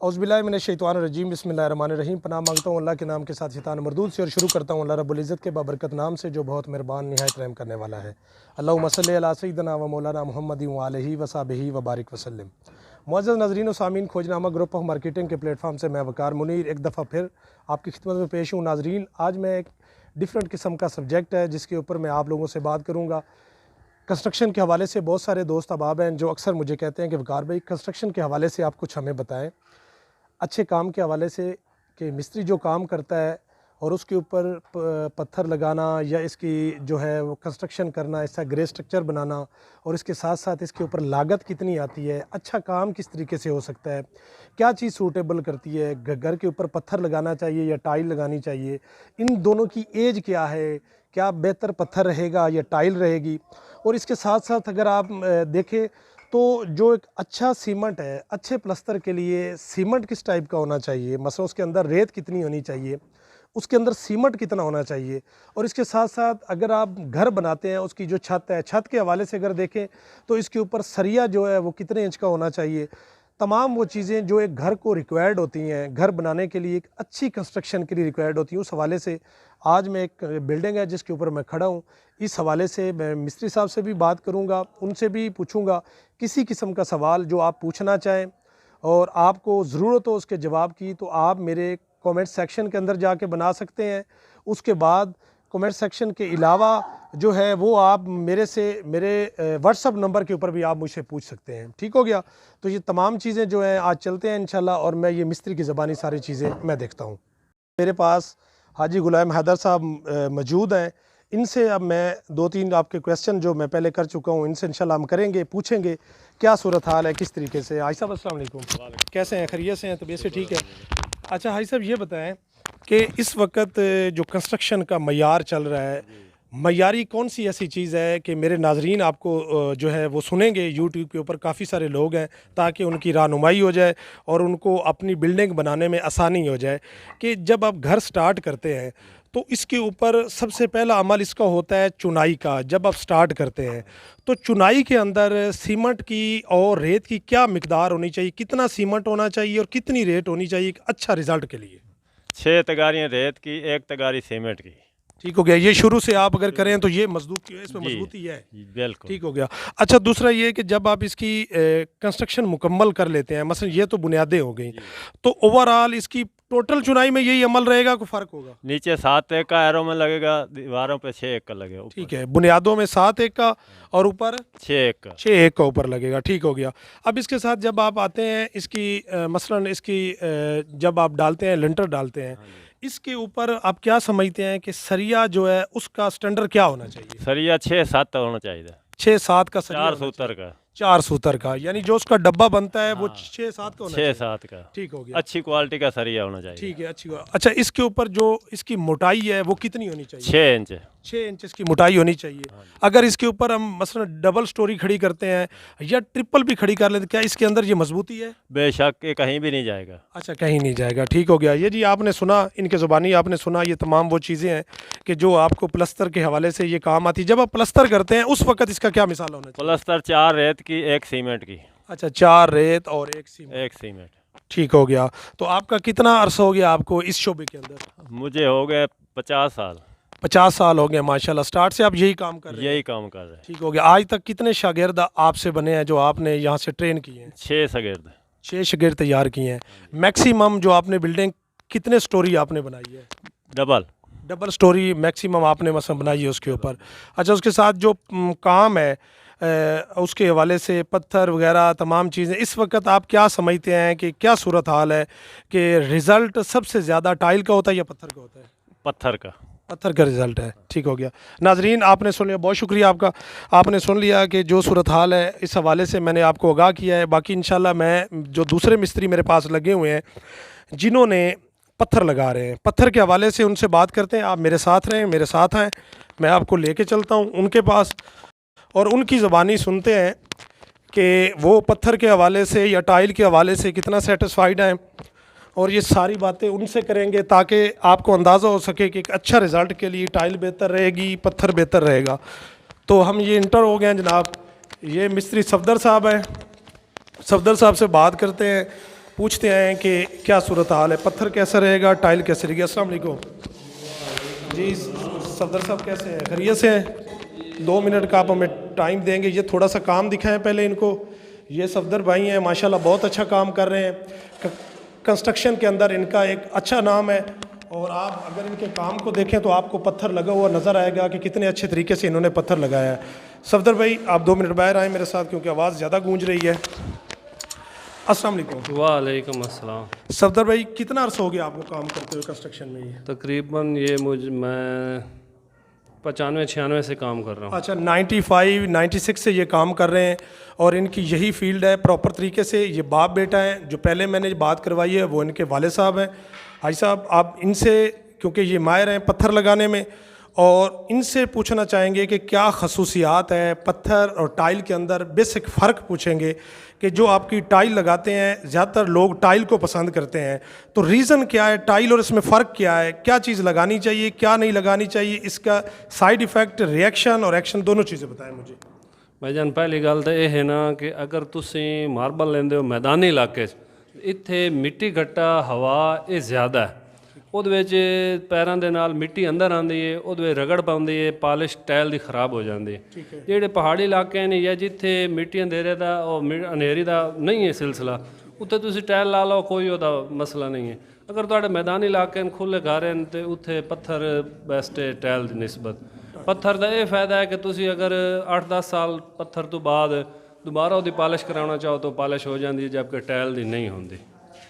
औज़ुबिल्लाहिमिनश्शैतानिर्रजीम बिस्मिल्लाहिर्रहमानिर्रहीम। पनाह मांगता हूँ अल्लाह के नाम के साथ शैतान मरदूद से और शुरू करता हूँ अल्लाह रब्बुल इज़्ज़त के बाबरकत नाम से जो बहुत मेहरबान निहायत रहम करने वाला है। अल्लाहुम्मा सल्लि अला सय्यिदना व मौलाना मुहम्मदिन व आलिहि व सहबिहि व बारिक वसल्लम। मुअज़्ज़ज़ नाज़रीन व सामीन, खोजनामा ग्रुप ऑफ मार्केटिंग के प्लेटफॉर्म से मैं वकार मुनीर एक दफ़ा फिर आपकी खिदमत में पेश हूँ। नाज़रीन, आज मैं एक डिफरेंट किस्म का सब्जेक्ट है जिसके ऊपर मैं आप लोगों से बात करूँगा। कंस्ट्रक्शन के हवाले से बहुत सारे दोस्त अहबाब हैं जो अक्सर मुझे कहते हैं कि वकार भाई कंस्ट्रक्शन के हवाले से आप कुछ हमें बताएं, अच्छे काम के हवाले से कि मिस्त्री जो काम करता है और उसके ऊपर पत्थर लगाना या इसकी जो है वो कंस्ट्रक्शन करना, इसका ग्रे स्ट्रक्चर बनाना और इसके साथ साथ इसके ऊपर लागत कितनी आती है, अच्छा काम किस तरीके से हो सकता है, क्या चीज़ सूटेबल करती है, घर के ऊपर पत्थर लगाना चाहिए या टाइल लगानी चाहिए, इन दोनों की एज क्या है, क्या बेहतर पत्थर रहेगा या टाइल रहेगी। और इसके साथ साथ अगर आप देखें तो जो एक अच्छा सीमेंट है, अच्छे प्लस्तर के लिए सीमेंट किस टाइप का होना चाहिए, मसलन उसके अंदर रेत कितनी होनी चाहिए, उसके अंदर सीमेंट कितना होना चाहिए। और इसके साथ साथ अगर आप घर बनाते हैं उसकी जो छत है, छत के हवाले से अगर देखें तो इसके ऊपर सरिया जो है वो कितने इंच का होना चाहिए। तमाम वो चीज़ें जो एक घर को रिक्वायर्ड होती हैं, घर बनाने के लिए एक अच्छी कंस्ट्रक्शन के लिए रिक्वायर्ड होती हैं, उस हवाले से आज मैं एक बिल्डिंग है जिसके ऊपर मैं खड़ा हूँ, इस हवाले से मैं मिस्त्री साहब से भी बात करूँगा, उनसे भी पूछूँगा किसी किस्म का सवाल जो आप पूछना चाहें और आपको ज़रूरत हो उसके जवाब की तो आप मेरे कमेंट सेक्शन के अंदर जाके बना सकते हैं। उसके बाद कमेंट सेक्शन के अलावा जो है वो आप मेरे व्हाट्सअप नंबर के ऊपर भी आप मुझसे पूछ सकते हैं। ठीक हो गया। तो ये तमाम चीज़ें जो हैं आज चलते हैं इंशाल्लाह और मैं ये मिस्त्री की ज़बानी सारी चीज़ें मैं देखता हूँ। मेरे पास हाजी गुलाम हैदर साहब मौजूद हैं। इनसे अब मैं 2-3 आपके क्वेश्चन जो मैं पहले कर चुका हूँ इनसे इंशाल्लाह हम करेंगे, पूछेंगे क्या सूरत हाल है, किस तरीके से। हाजी साहब अस्सलाम वालेकुम, कैसे हैं, खैरियत से हैं, तबीयत से ठीक है? अच्छा हाजी साहब ये बताएं कि इस वक्त जो कंस्ट्रक्शन का मयार चल रहा है, मयारी कौन सी ऐसी चीज़ है कि मेरे नाजरीन आपको जो है वो सुनेंगे यूट्यूब के ऊपर, काफ़ी सारे लोग हैं, ताकि उनकी रहनुमाई हो जाए और उनको अपनी बिल्डिंग बनाने में आसानी हो जाए कि जब आप घर स्टार्ट करते हैं तो इसके ऊपर सबसे पहला अमल इसका होता है चुनाई का। जब आप स्टार्ट करते हैं तो चुनाई के अंदर सीमेंट की और रेत की क्या मिकदार होनी चाहिए, कितना सीमेंट होना चाहिए और कितनी रेत होनी चाहिए एक अच्छा रिज़ल्ट के लिए? 6 तगारियाँ रेत की, 1 तगारी सीमेंट की। ठीक हो गया। ये शुरू से आप अगर करें तो ये इसमें मजबूती है, बिल्कुल ठीक हो गया। अच्छा दूसरा ये कि जब आप इसकी कंस्ट्रक्शन मुकम्मल कर लेते हैं, मसलन ये तो बुनियादें हो गई, तो ओवरऑल इसकी टोटल चुनाई में यही अमल रहेगा, कोई फ़र्क होगा? नीचे 7 एक का एरो में लगेगा, दीवारों पे 6 एक का लगेगा। ठीक है, बुनियादों में 7 एक का और ऊपर 6 एक का, 6 एक का ऊपर लगेगा। ठीक हो गया। अब इसके साथ जब आप आते हैं इसकी मसलन इसकी जब आप डालते हैं, लिंटर डालते हैं, इसके ऊपर आप क्या समझते हैं कि सरिया जो है उसका स्टैंडर्ड क्या होना चाहिए? सरिया 6-7 होना चाहिए। 6-7 का सरिया 4 सूतर का, 4 सूतर का, यानी जो उसका डब्बा बनता है वो 6-7 का होना चाहिए। 6-7 का, ठीक हो गया। अच्छी क्वालिटी का सरिया होना चाहिए। ठीक है, अच्छी। अच्छा इसके ऊपर जो इसकी मोटाई है वो कितनी होनी चाहिए? 6 इंच। 6 इंच इसकी मोटाई होनी चाहिए। अगर इसके ऊपर हम मसलन डबल स्टोरी खड़ी करते हैं या ट्रिपल भी खड़ी कर लेते, क्या इसके अंदर ये मजबूती है? बेशक ये कहीं भी नहीं जाएगा। अच्छा कहीं नहीं जाएगा। ठीक हो गया। ये जी आपने सुना, इनके ज़ुबानी आपने सुना, ये तमाम वो चीज़ें हैं कि जो आपको प्लस्तर के हवाले से ये काम आती है। जब आप प्लस्तर करते हैं उस वक्त इसका क्या मिसाल होना चाहिए? प्लस्तर 4 रेत की, 1 सीमेंट की। अच्छा 4 रेत और 1 सीमेंट। 1 सीमेंट। ठीक हो गया। तो आपका कितना अरसा हो गया आपको इस शोबे के अंदर? मुझे हो गए 50 साल। 50 साल हो गए माशाल्लाह। स्टार्ट से आप यही काम कर रहे हैं? यही काम कर रहे हैं। ठीक हो गया। आज तक कितने शागिर्द आपसे बने हैं जो आपने यहाँ से ट्रेन किए हैं? 6 शागिर्द। 6 शागिर्द तैयार किए हैं। मैक्सिमम जो आपने बिल्डिंग कितने स्टोरी आपने बनाई है? डबल स्टोरी मैक्सिमम आपने मसलन बनाई है उसके ऊपर। अच्छा उसके साथ जो काम है उसके हवाले से पत्थर वगैरह तमाम चीज़ें, इस वक्त आप क्या समझते हैं कि क्या सूरत हाल है कि रिज़ल्ट सबसे ज़्यादा टाइल का होता है या पत्थर का होता है? पत्थर का। पत्थर का रिज़ल्ट है। ठीक हो गया। नाजरीन आपने सुन लिया, बहुत शुक्रिया आपका। आपने सुन लिया कि जो सूरत हाल है इस हवाले से मैंने आपको आगाह किया है। बाकी इंशाल्लाह मैं जो दूसरे मिस्त्री मेरे पास लगे हुए हैं जिन्होंने पत्थर लगा रहे हैं, पत्थर के हवाले से उनसे बात करते हैं। आप मेरे साथ रहें, मेरे साथ हैं, मैं आपको लेके चलता हूँ उनके पास और उनकी ज़बानी सुनते हैं कि वो पत्थर के हवाले से या टाइल के हवाले से कितना सेटिस्फाइड हैं और ये सारी बातें उनसे करेंगे ताकि आपको अंदाज़ा हो सके कि एक अच्छा रिज़ल्ट के लिए टाइल बेहतर रहेगी, पत्थर बेहतर रहेगा। तो हम ये इंटर हो गए हैं जनाब। ये मिस्त्री सफदर साहब हैं, सफदर साहब से बात करते हैं पूछते हैं कि क्या सूरत हाल है, पत्थर कैसा रहेगा, टाइल कैसे रहेगी। अस्सलाम वालेकुम जी, सफदर साहब कैसे हैं, खैरियत से हैं। 2 मिनट का आप हमें टाइम देंगे, ये थोड़ा सा काम दिखाएं पहले इनको। ये सफदर भाई हैं, माशाल्लाह बहुत अच्छा काम कर रहे हैं, कंस्ट्रक्शन के अंदर इनका एक अच्छा नाम है। और आप अगर इनके काम को देखें तो आपको पत्थर लगा हुआ नज़र आएगा कि कितने अच्छे तरीके से इन्होंने पत्थर लगाया है। सफदर भाई आप 2 मिनट बाहर आए मेरे साथ, क्योंकि आवाज़ ज़्यादा गूंज रही है। अस्सलाम वालेकुम। वालेकुम अस्सलाम। सफदर भाई कितना अर्सा हो गया आपको काम करते हुए कंस्ट्रक्शन में? ये तकरीबन मैं 95-96 से काम कर रहा हूँ। अच्छा, 95-96 से ये काम कर रहे हैं और इनकी यही फील्ड है प्रॉपर तरीके से। ये बाप बेटा हैं, जो पहले मैंने बात करवाई है वो इनके वाले साहब हैं। हाजी साहब आप इनसे, क्योंकि ये माहिर हैं पत्थर लगाने में, और इनसे पूछना चाहेंगे कि क्या खसूसियात है पत्थर और टाइल के अंदर, बेसिक फ़र्क पूछेंगे कि जो आपकी टाइल लगाते हैं, ज़्यादातर लोग टाइल को पसंद करते हैं, तो रीज़न क्या है टाइल और इसमें फ़र्क क्या है, क्या चीज़ लगानी चाहिए क्या नहीं लगानी चाहिए, इसका साइड इफ़ेक्ट, रिएक्शन और एक्शन दोनों चीज़ें बताएं मुझे। भाईजान पहली गल तो यह है ना कि अगर तुसी मार्बल लेंदे हो मैदानी इलाके इत्थे मिट्टी घट्टा हवा ये ज़्यादा है, ਉਹਦੇ ਵਿੱਚ ਪੈਰਾਂ ਦੇ ਨਾਲ ਮਿੱਟੀ ਅੰਦਰ ਆਉਂਦੀ ਹੈ, ਉਹਦੇ ਵਿੱਚ ਰਗੜ ਪਾਉਂਦੀ ਹੈ, ਪਾਲਿਸ਼ ਟਾਇਲ ਦੀ ਖਰਾਬ ਹੋ ਜਾਂਦੀ ਹੈ। ਜਿਹੜੇ ਪਹਾੜੀ ਇਲਾਕੇ ਨੇ ਜਾਂ ਜਿੱਥੇ ਮਿੱਟੀ ਅੰਧੇਰੇ ਦਾ ਉਹ ਹਨੇਰੀ ਦਾ ਨਹੀਂ ਹੈ ਸਿਲਸਿਲਾ, ਉੱਥੇ ਤੁਸੀਂ ਟਾਇਲ ਲਾ ਲਓ, ਕੋਈ ਉਹਦਾ ਮਸਲਾ ਨਹੀਂ ਹੈ। ਅਗਰ ਤੁਹਾਡੇ ਮੈਦਾਨੀ ਇਲਾਕੇ ਨੇ, ਖੁੱਲ੍ਹੇ ਘਰ ਹਨ, ਤੇ ਉੱਥੇ ਪੱਥਰ ਬੈਸਟ ਹੈ ਟਾਇਲ ਦੀ ਨਿਸਬਤ। ਪੱਥਰ ਦਾ ਇਹ ਫਾਇਦਾ ਹੈ ਕਿ ਤੁਸੀਂ ਅਗਰ 8-10 ਸਾਲ ਪੱਥਰ ਤੋਂ ਬਾਅਦ दोबारा ਉਹਦੀ ਪਾਲਿਸ਼ कराना चाहो तो पालिश हो जाती है, जबकि टाइल दी नहीं होती।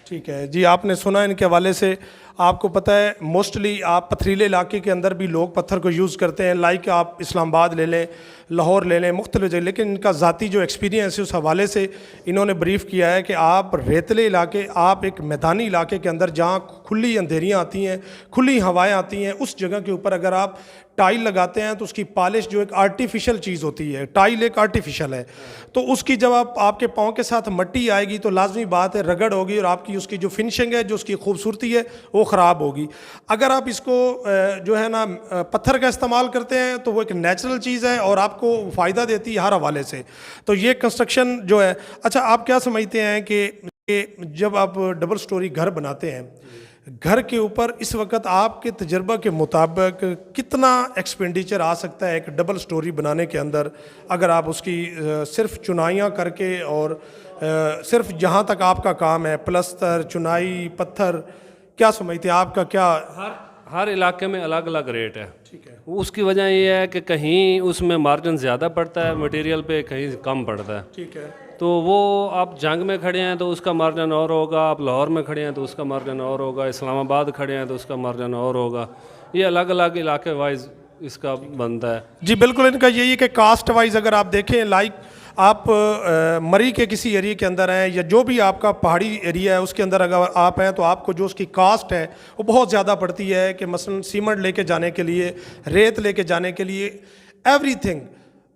ठीक है जी, आपने सुना इनके हवाले से। आपको पता है मोस्टली आप पथरीले इलाके के अंदर भी लोग पत्थर को यूज़ करते हैं, लाइक आप इस्लामाबाद ले लें, लाहौर ले लें, मुख्तलिफ जगह। लेकिन इनका ज़ाती जो एक्सपीरियंस है उस हवाले से इन्होंने ब्रीफ़ किया है कि आप रेतले इलाके, आप एक मैदानी इलाके के अंदर जहाँ खुली अंधेरियाँ आती हैं, खुली हवाएँ आती हैं, उस जगह के ऊपर अगर आप टाइल लगाते हैं तो उसकी पॉलिश जो एक आर्टिफिशियल चीज़ होती है, टाइल एक आर्टिफिशियल है, तो उसकी जब आपके पाँव के साथ मट्टी आएगी तो लाजमी बात है रगड़ होगी और आपकी उसकी जो फिनिशिंग है, जो उसकी खूबसूरती है वो ख़राब होगी। अगर आप इसको जो है ना पत्थर का इस्तेमाल करते हैं तो वो एक नेचुरल चीज़ है और आपको फ़ायदा देती है हर हवाले से। तो ये कंस्ट्रक्शन जो है, अच्छा आप क्या समझते हैं कि जब आप डबल स्टोरी घर बनाते हैं, घर के ऊपर इस वक्त आपके तजर्बा के मुताबिक कितना एक्सपेंडिचर आ सकता है एक डबल स्टोरी बनाने के अंदर, अगर आप उसकी सिर्फ चुनाइयाँ करके और सिर्फ जहाँ तक आपका काम है प्लस्तर, चुनाई, पत्थर, क्या समझते हैं आपका क्या? हर इलाके में अलग अलग रेट है। ठीक है, उसकी वजह यह है कि कहीं उसमें मार्जिन ज़्यादा पड़ता है मटेरियल पे, कहीं कम पड़ता है। ठीक है, तो वो आप जंग में खड़े हैं तो उसका मार्जिन और होगा, आप लाहौर में खड़े हैं तो उसका मार्जिन और होगा, इस्लामाबाद खड़े हैं तो उसका मार्जिन और होगा। ये अलग अलग इलाके वाइज इसका बनता है। जी बिल्कुल, इनका यही है कि कास्ट वाइज अगर आप देखें, लाइक आप मरी के किसी एरिया के अंदर हैं या जो भी आपका पहाड़ी एरिया है उसके अंदर अगर आप हैं तो आपको जो उसकी कास्ट है वो बहुत ज़्यादा पड़ती है कि मसलन सीमेंट लेके जाने के लिए, रेत लेके जाने के लिए, एवरीथिंग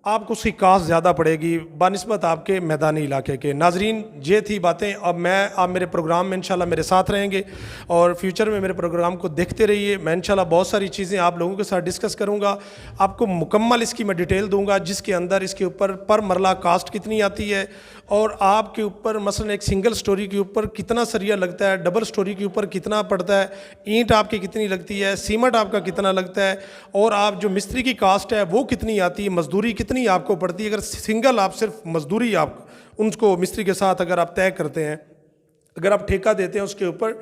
आपको उसकी कास्ट ज़्यादा पड़ेगी बानिस्बत आपके मैदानी इलाके के। नाजरीन ये थी बातें। अब आप मेरे प्रोग्राम में इंशाल्लाह मेरे साथ रहेंगे और फ्यूचर में मेरे प्रोग्राम को देखते रहिए। मैं इंशाल्लाह बहुत सारी चीज़ें आप लोगों के साथ डिस्कस करूंगा, आपको मुकम्मल इसकी मैं डिटेल दूंगा, जिसके अंदर इसके ऊपर पर मरला कास्ट कितनी आती है और आपके ऊपर मसलन एक सिंगल स्टोरी के ऊपर कितना सरिया लगता है, डबल स्टोरी के ऊपर कितना पड़ता है, ईंट आपकी कितनी लगती है, सीमेंट आपका कितना लगता है, और आप जो मिस्त्री की कास्ट है वो कितनी आती है, मजदूरी कितनी आपको पड़ती है। अगर सिंगल आप सिर्फ मजदूरी आप उनको मिस्त्री के साथ अगर आप तय करते हैं, अगर आप ठेका देते हैं, उसके ऊपर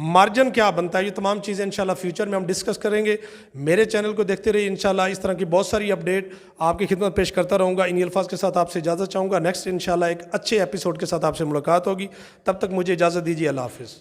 मार्जिन क्या बनता है, ये तमाम चीज़ें इंशाल्लाह फ्यूचर में हम डिस्कस करेंगे। मेरे चैनल को देखते रहिए, इंशाल्लाह इस तरह की बहुत सारी अपडेट आपकी खिदमत पेश करता रहूँगा। इन्हीं अल्फाज के साथ आपसे इजाज़त चाहूँगा। नेक्स्ट इंशाल्लाह एक अच्छे एपिसोड के साथ आपसे मुलाकात होगी। तब तक मुझे इजाज़त दीजिए। अल्लाह हाफ़िज़।